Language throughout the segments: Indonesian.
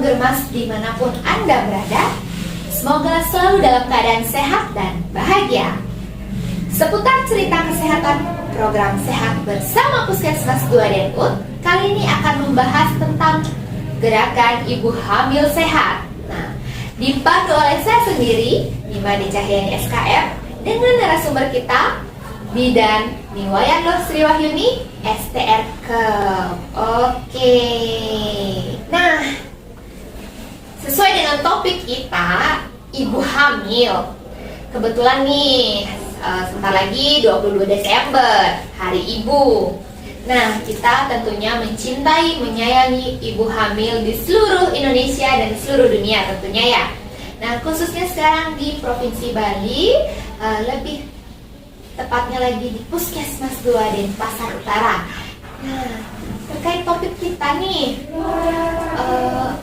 Gemas dimanapun Anda berada. Semoga selalu dalam keadaan sehat dan bahagia. Seputar cerita kesehatan program Sehat bersama Puskesmas 2 Denput, kali ini akan membahas tentang gerakan ibu hamil sehat. Nah, dipandu oleh saya sendiri, Nimade Cahyani SKF, dengan narasumber kita, Bidan Niwayando Sri Wahyuni, STRK. Oke. Nah, sesuai dengan topik kita, ibu hamil. Kebetulan nih, sebentar lagi 22 Desember, Hari Ibu. Nah, kita tentunya mencintai, menyayangi ibu hamil di seluruh Indonesia dan di seluruh dunia tentunya ya. Nah, khususnya sekarang di Provinsi Bali, lebih tepatnya lagi di Puskesmas 2 Denpasar Utara. Nah, terkait topik kita nih,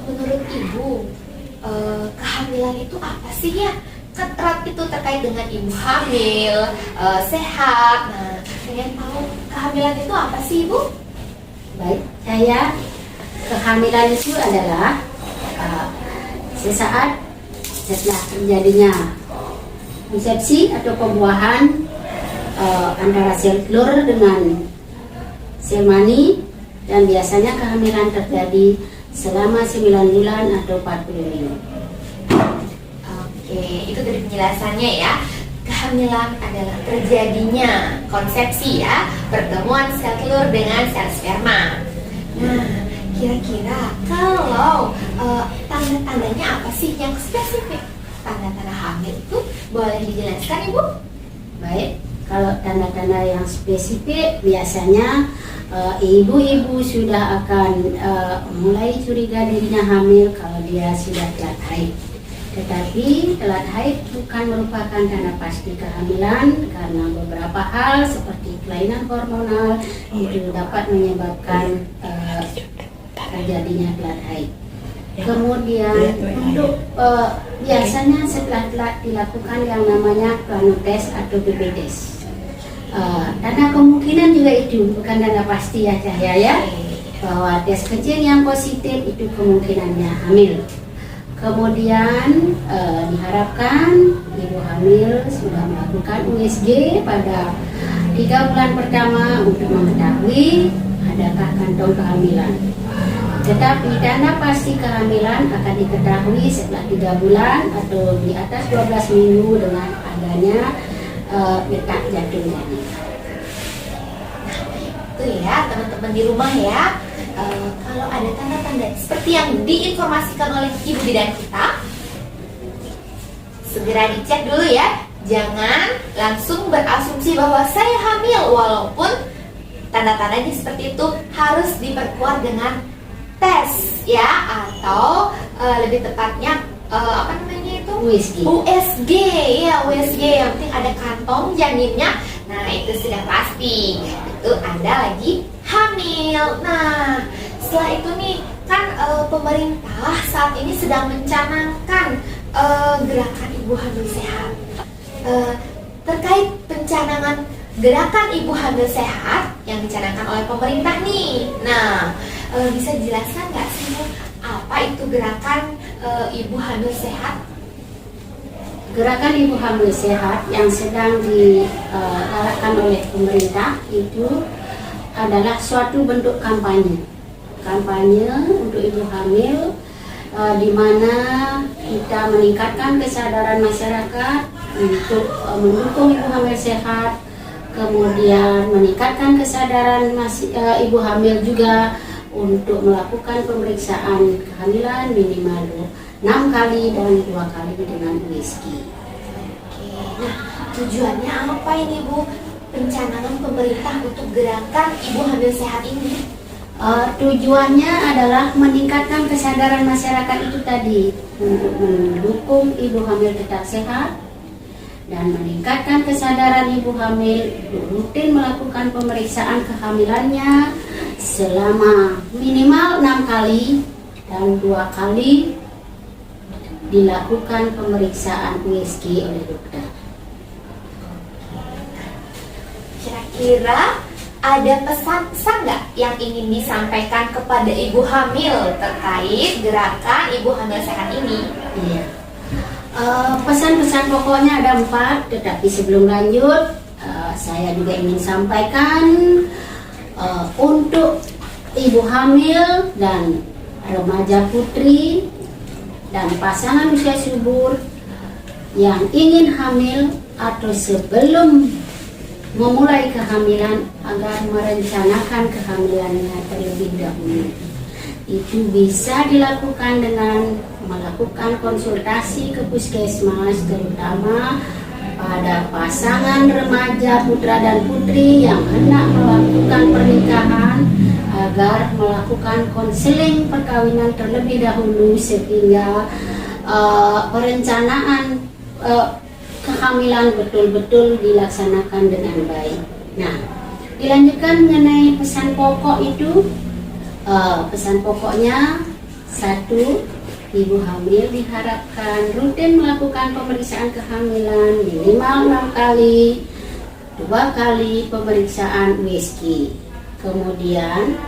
menurut ibu, kehamilan itu apa sih ya? Kan erat itu terkait dengan ibu hamil, sehat. Nah, pengen tahu kehamilan itu apa sih ibu? Baik, kehamilan itu adalah sesaat setelah terjadinya konsepsi atau pembuahan antara sel telur dengan sel mani, dan biasanya kehamilan terjadi selama 9 bulan atau 40 minggu. Oke, itu dari penjelasannya ya. Kehamilan adalah terjadinya konsepsi ya, pertemuan sel telur dengan sel sperma. Nah, kira-kira kalau tanda-tandanya apa sih yang spesifik? Tanda-tanda hamil itu boleh dijelaskan ibu? Baik, kalau tanda-tanda yang spesifik biasanya ibu-ibu sudah akan mulai curiga dirinya hamil kalau dia sudah telat haid. Tetapi telat haid bukan merupakan tanda pasti kehamilan, karena beberapa hal seperti kelainan hormonal itu dapat menyebabkan terjadinya telat haid. Kemudian untuk biasanya setelah telat dilakukan yang namanya plano test atau BB test. Tanda kemungkinan juga itu bukan tanda pasti ya Cahya ya, bahwa tes kecil yang positif itu kemungkinannya hamil. Kemudian diharapkan ibu hamil sudah melakukan USG pada 3 bulan pertama untuk mengetahui adakah kantong kehamilan. Tetapi tanda pasti kehamilan akan diketahui setelah 3 bulan atau di atas 12 minggu dengan adanya letak jantung janin. Itu ya teman-teman di rumah ya. Kalau ada tanda-tanda seperti yang diinformasikan oleh ibu bidan kita, segera dicek dulu ya. Jangan langsung berasumsi bahwa saya hamil, walaupun tanda-tandanya seperti itu harus diperkuat dengan tes ya, atau lebih tepatnya apa namanya itu? USG ya, USG. Yang penting ada kantong janinnya. Nah, itu sudah pasti itu Anda lagi hamil. Nah, setelah itu nih kan pemerintah saat ini sedang mencanangkan gerakan ibu hamil sehat. Terkait pencanangan gerakan ibu hamil sehat yang dicanangkan oleh pemerintah nih. Nah, bisa dijelaskan nggak sih Bu, apa itu gerakan ibu hamil sehat? Gerakan ibu hamil sehat yang sedang digalakkan oleh pemerintah itu adalah suatu bentuk kampanye untuk ibu hamil, di mana kita meningkatkan kesadaran masyarakat untuk mendukung ibu hamil sehat, kemudian meningkatkan kesadaran ibu hamil juga untuk melakukan pemeriksaan kehamilan minimal 6 kali dan 2 kali dengan USG. Oke, nah tujuannya apa ini Bu? Pencanangan pemerintah untuk gerakan ibu hamil sehat ini? Tujuannya adalah meningkatkan kesadaran masyarakat itu tadi, untuk mendukung ibu hamil tetap sehat dan meningkatkan kesadaran ibu hamil rutin melakukan pemeriksaan kehamilannya selama minimal 6 kali dan 2 kali dilakukan pemeriksaan USG oleh dokter. Kira-kira ada pesan-pesan nggak yang ingin disampaikan kepada ibu hamil terkait gerakan ibu hamil sehat ini? Iya. Pesan-pesan pokoknya ada 4, tetapi sebelum lanjut, saya juga ingin sampaikan untuk ibu hamil dan remaja putri dan pasangan usia subur yang ingin hamil atau sebelum memulai kehamilan agar merencanakan kehamilannya terlebih dahulu. Itu bisa dilakukan dengan melakukan konsultasi ke puskesmas, terutama pada pasangan remaja putra dan putri yang hendak melakukan pernikahan agar melakukan konseling perkawinan terlebih dahulu sehingga perencanaan kehamilan betul-betul dilaksanakan dengan baik. Nah, dilanjutkan mengenai pesan pokok itu, pesan pokoknya 1, ibu hamil diharapkan rutin melakukan pemeriksaan kehamilan minimal 6 kali, 2 kali pemeriksaan USG. Kemudian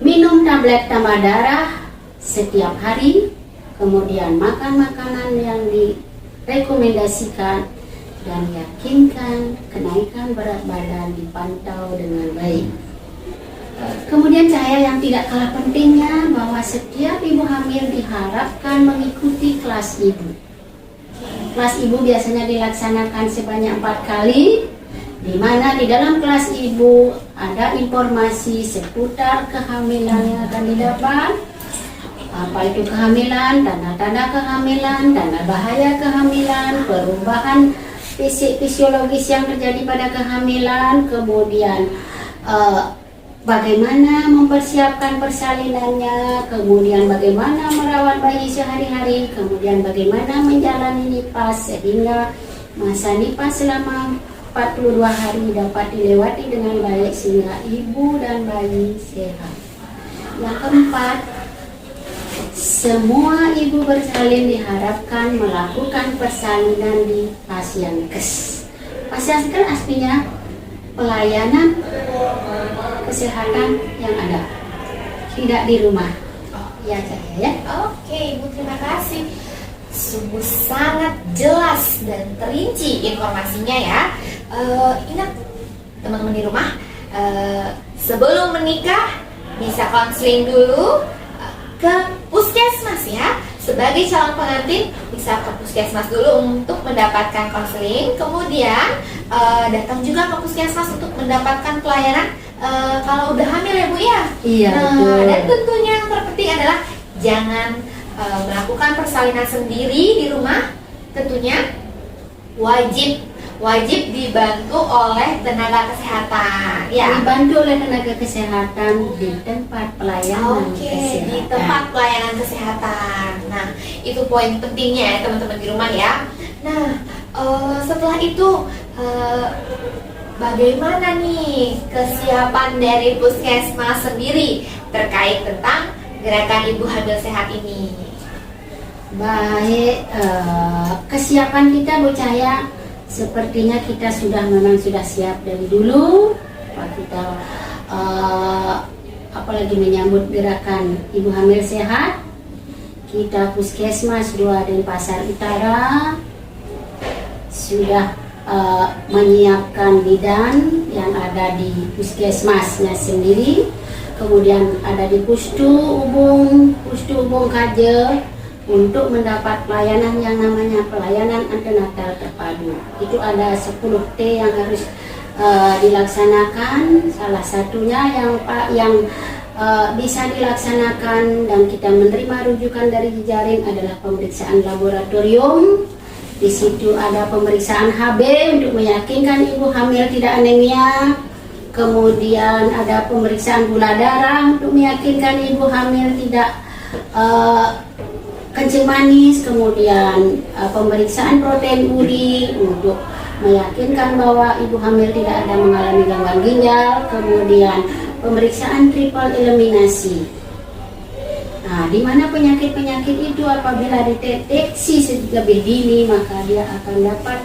minum tablet tambah darah setiap hari, kemudian makan makanan yang direkomendasikan, dan yakinkan kenaikan berat badan dipantau dengan baik. Kemudian yang tidak kalah pentingnya bahwa setiap ibu hamil diharapkan mengikuti kelas ibu. Kelas ibu biasanya dilaksanakan sebanyak 4 kali, di mana di dalam kelas ibu ada informasi seputar kehamilan yang akan didapat, apa itu kehamilan, tanda-tanda kehamilan, tanda bahaya kehamilan, perubahan fisiologis yang terjadi pada kehamilan, kemudian bagaimana mempersiapkan persalinannya, kemudian bagaimana merawat bayi sehari-hari, kemudian bagaimana menjalani nifas sehingga masa nifas selama 42 hari dapat dilewati dengan baik sehingga ibu dan bayi sehat. Yang keempat, semua ibu bersalin diharapkan melakukan persalinan di Pasienkes. Pasienkes artinya pelayanan kesehatan yang ada, tidak di rumah. Ya saya ya. Oke, Ibu, terima kasih. Sungguh sangat jelas dan terinci informasinya ya. Ingat teman-teman di rumah, sebelum menikah bisa konseling dulu ke puskesmas ya. Sebagai calon pengantin bisa ke puskesmas dulu untuk mendapatkan konseling, kemudian datang juga ke puskesmas untuk mendapatkan pelayanan kalau udah hamil ya Bu ya. Iya, betul. Dan tentunya yang terpenting adalah jangan melakukan persalinan sendiri di rumah. Tentunya wajib dibantu oleh tenaga kesehatan ya. Dibantu oleh tenaga kesehatan di tempat pelayanan kesehatan. Di tempat pelayanan kesehatan. Nah, itu poin pentingnya ya teman-teman di rumah ya. Nah, setelah itu bagaimana nih kesiapan dari puskesmas sendiri terkait tentang gerakan ibu hamil sehat ini? Baik, kesiapan kita Bu Cahaya, sepertinya kita memang sudah siap dari dulu. Kita apalagi menyambut gerakan ibu hamil sehat, kita puskesmas 2 Denpasar Utara sudah menyiapkan bidan yang ada di puskesmasnya sendiri, kemudian ada di Pustu Ubung Kaje untuk mendapat pelayanan yang namanya pelayanan antenatal terpadu. Itu ada 10T yang harus dilaksanakan. Salah satunya yang bisa dilaksanakan dan kita menerima rujukan dari jejaring adalah pemeriksaan laboratorium. Di situ ada pemeriksaan HB untuk meyakinkan ibu hamil tidak anemia. Kemudian ada pemeriksaan gula darah untuk meyakinkan ibu hamil tidak kencing manis. Kemudian pemeriksaan protein uri untuk meyakinkan bahwa ibu hamil tidak ada mengalami gangguan ginjal. Kemudian pemeriksaan triple eliminasi. Nah, di mana penyakit-penyakit itu apabila dideteksi lebih dini maka dia akan dapat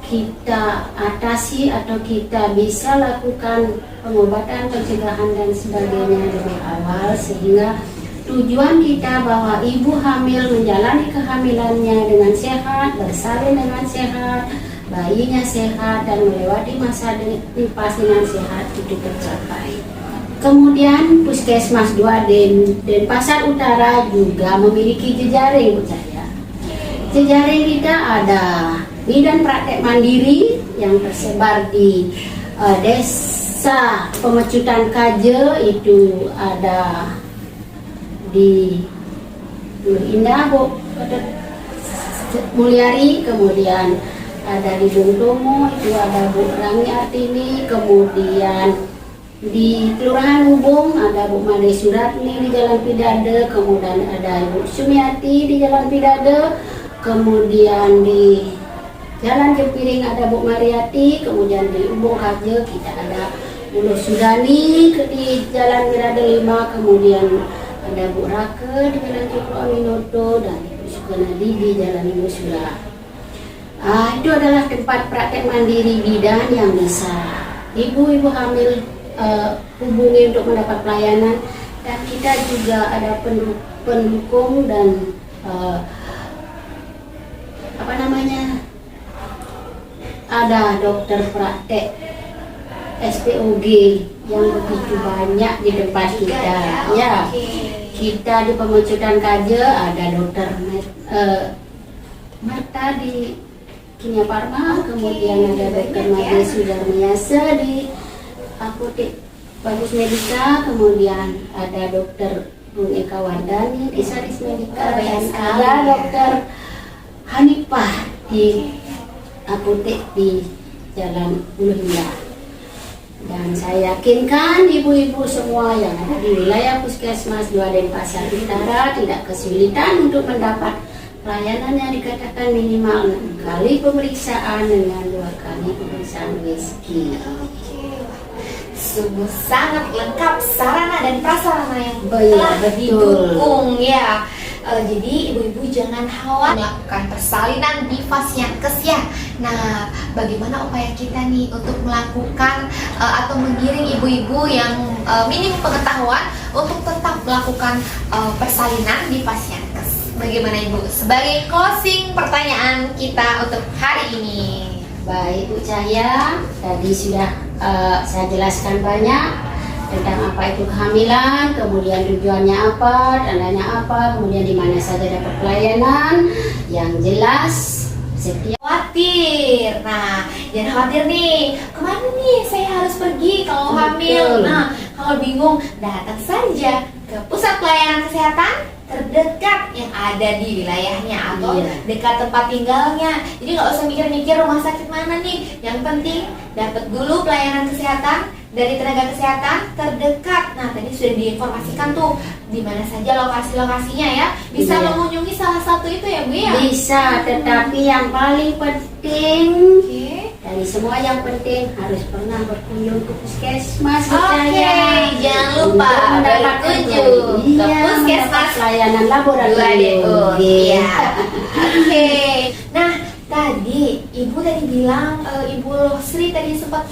kita atasi atau kita bisa lakukan pengobatan, pencegahan dan sebagainya lebih awal, sehingga tujuan kita bahwa ibu hamil menjalani kehamilannya dengan sehat, bersalin dengan sehat, bayinya sehat, dan melewati masa nifas dengan sehat itu tercapai. Kemudian Puskesmas 2 Denpasar Utara juga memiliki jejaring, Bu Cahya. Jejaring kita ada bidan praktek mandiri yang tersebar di desa Pemecutan Kaje, itu ada di Indah, Bu Mulyari, kemudian ada di Bung Tomo, itu ada Bu Rangi Artini, kemudian di Kelurahan Hubung ada Bu Made Suratni di Jalan Pidade, kemudian ada Ibu Sumiati di Jalan Pidade, kemudian di Jalan Jempiring ada Bu Mariati, kemudian di Ubung Kaje kita ada Bu Sudani di Jalan Mirade 5, kemudian ada Bu Rake di Jalan Cokro Aminoto, dan Ibu Sukanadi di Jalan Ibu Sula. Itu adalah tempat praktek mandiri bidan yang bisa ibu-ibu hamil hubungi untuk mendapat pelayanan, dan kita juga ada pendukung dan ada dokter praktek SPOG yang begitu banyak di tempat kita. Ya, kita di Pemecutan Kaje ada dokter Marta di Kimia Parma, kemudian ada dokter Made Sudarmiasa di Apotek Bagus Medika, kemudian ada dokter Bung Eka Wardani di Saris Medika, dan ada dokter Hanifah di apotek di Jalan Uluhila. Dan saya yakinkan ibu-ibu semua yang ada di wilayah Puskesmas 2 Denpasar Utara tidak kesulitan untuk mendapat pelayanan yang dikatakan minimal 6 kali pemeriksaan dengan 2 kali pemeriksaan USG. Sungguh sangat lengkap sarana dan prasarana yang Betul. telah didukung ya. Jadi ibu-ibu jangan khawatir melakukan persalinan di Fasyankes ya. Nah, bagaimana upaya kita nih untuk melakukan atau menggiring ibu-ibu yang minim pengetahuan untuk tetap melakukan persalinan di Fasyankes? Bagaimana Ibu? Sebagai closing pertanyaan kita untuk hari ini. Baik Bu Cahya, tadi sudah saya jelaskan banyak tentang apa itu kehamilan, kemudian tujuannya apa, tandanya apa, kemudian di mana saja dapat pelayanan. Yang jelas setiap Khawatir. Nah, jangan khawatir nih. Kemana nih saya harus pergi kalau hamil? Nah, kalau bingung datang saja ke pusat pelayanan kesehatan terdekat yang ada di wilayahnya atau dekat tempat tinggalnya. Jadi nggak usah mikir-mikir rumah sakit mana nih. Yang penting dapat dulu pelayanan kesehatan dari tenaga kesehatan terdekat. Nah, tadi sudah diinformasikan tuh di mana saja lokasi-lokasinya ya. Bisa mengunjungi salah satu itu ya Bu ya? Bisa, tetapi yang paling penting dari semua yang penting harus pernah berkunjung ke Puskesmas. Jangan lupa berkunjung ke Puskesmas layanan laboratorium. Nah, tadi Ibu tadi bilang Ibu Sri tadi sempat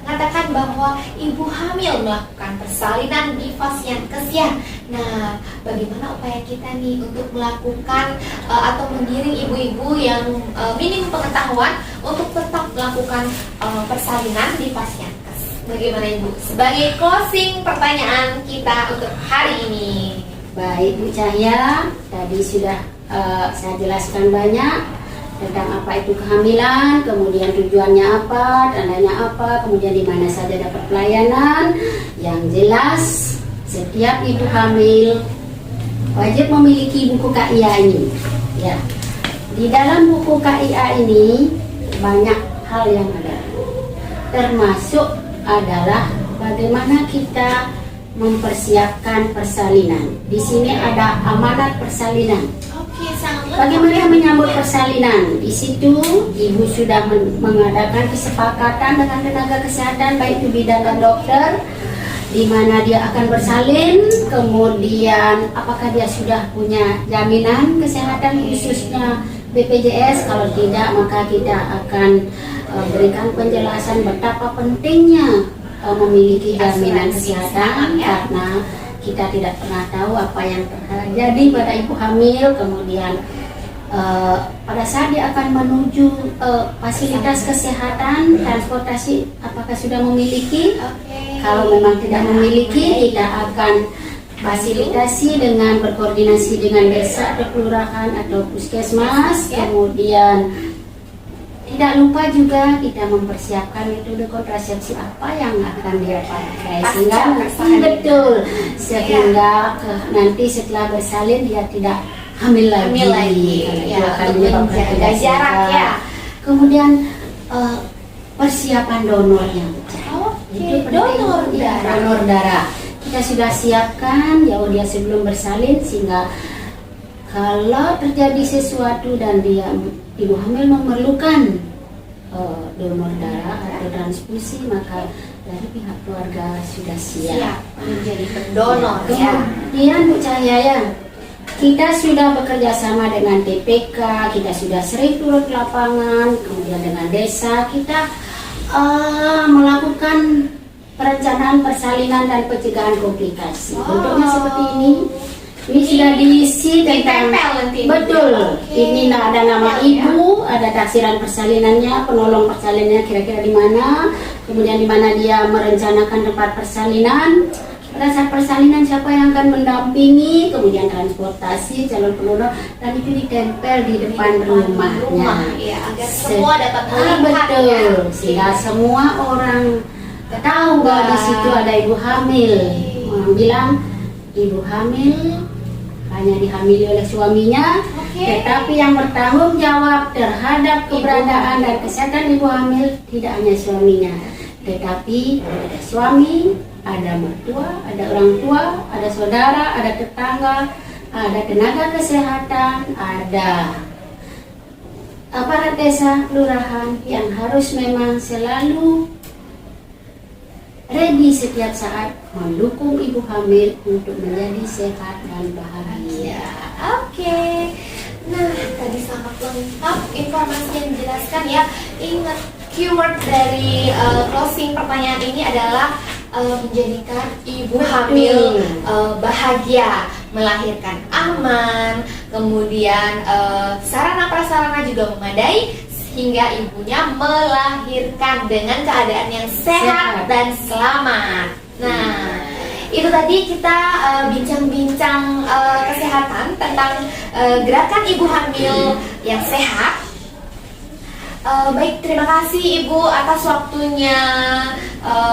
mengatakan bahwa ibu hamil melakukan persalinan di Fasyankes ya. Nah, bagaimana upaya kita nih untuk melakukan atau menggiring ibu-ibu yang minim pengetahuan untuk tetap melakukan persalinan di Fasyankes? Bagaimana Ibu? Sebagai closing pertanyaan kita untuk hari ini. Baik Bu Cahya, tadi sudah saya jelaskan banyak tentang apa itu kehamilan, kemudian tujuannya apa, tandanya apa, kemudian di mana saja dapat pelayanan. Yang jelas setiap ibu hamil wajib memiliki buku KIA ini. Ya, di dalam buku KIA ini banyak hal yang ada, termasuk adalah bagaimana kita mempersiapkan persalinan. Di sini ada amanat persalinan. Bagaimana menyambut persalinan? Di situ ibu sudah mengadakan kesepakatan dengan tenaga kesehatan baik itu bidan dan dokter, di mana dia akan bersalin, kemudian apakah dia sudah punya jaminan kesehatan khususnya BPJS. Kalau tidak, maka kita akan berikan penjelasan betapa pentingnya memiliki jaminan kesehatan, karena kita tidak pernah tahu apa yang terjadi pada ibu hamil. Kemudian pada saat dia akan menuju fasilitas kesehatan, transportasi, apakah sudah memiliki? Kalau memang tidak memiliki, kita akan fasilitasi dengan berkoordinasi dengan desa atau kelurahan atau puskesmas. Kemudian tidak lupa juga kita mempersiapkan metode kontrasepsi apa yang akan dia pakai, sehingga nanti setelah bersalin dia tidak hamil lagi. Ya, untuk menjaga jarak ya. Kemudian persiapan donornya. Donor darah. Kita sudah siapkan ya dia sebelum bersalin, sehingga kalau terjadi sesuatu dan dia ibu hamil memerlukan donor darah atau transfusi, maka dari pihak keluarga sudah siap menjadi pendonor ya. Kemudian Bu Cahaya, kita sudah bekerja sama dengan TPK, kita sudah sering turun ke lapangan, kemudian dengan desa kita melakukan perencanaan persalinan dan pencegahan komplikasi. Bentuknya seperti ini. Ini sudah diisi tentang betul. Ini ada nama ibu, ada taksiran persalinannya, penolong persalinannya kira-kira di mana, kemudian di mana dia merencanakan tempat persalinan, pada saat persalinan siapa yang akan mendampingi, kemudian transportasi calon pendonor, dan itu ditempel di depan rumahnya. Ya, agar semua dapat melihat. Betul. Sehingga semua orang tahu bahwa di situ ada ibu hamil. Orang bilang ibu hamil hanya dihamili oleh suaminya, tetapi yang bertanggung jawab terhadap keberadaan dan kesehatan ibu hamil tidak hanya suaminya, tetapi ada suami, ada mertua, ada orang tua, ada saudara, ada tetangga, ada tenaga kesehatan, ada aparat desa, kelurahan yang harus memang selalu ready setiap saat mendukung ibu hamil untuk menjadi sehat dan bahagia. Oke. Nah, tadi sangat lengkap informasi yang dijelaskan ya. Ingat keyword dari closing pertanyaan ini adalah menjadikan ibu hamil bahagia, melahirkan aman, kemudian sarana prasarana juga memadai, hingga ibunya melahirkan dengan keadaan yang sehat dan selamat. Nah, itu tadi kita bincang-bincang kesehatan tentang gerakan ibu hamil yang sehat. Baik, terima kasih Ibu atas waktunya.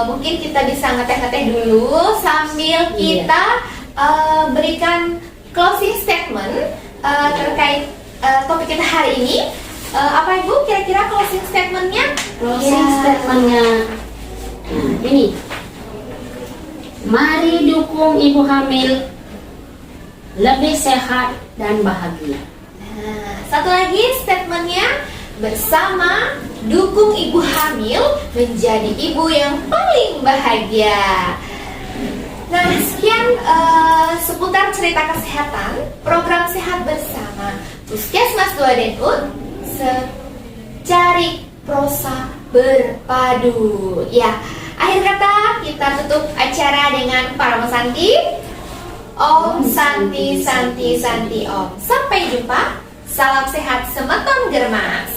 Mungkin kita bisa ngeteh-ngeteh dulu sambil kita berikan closing statement terkait topik kita hari ini. Apa Ibu kira-kira closing statementnya? Statementnya ini, mari dukung ibu hamil lebih sehat dan bahagia. Nah, satu lagi statementnya, bersama dukung ibu hamil menjadi ibu yang paling bahagia. Nah, sekian seputar cerita kesehatan program Sehat Bersama Puskesmas 2 Denut. Cari prosa berpadu. Ya, akhir kata kita tutup acara dengan Parama Santi. Om Santi Santi Santi Om. Sampai jumpa. Salam sehat semeton germas.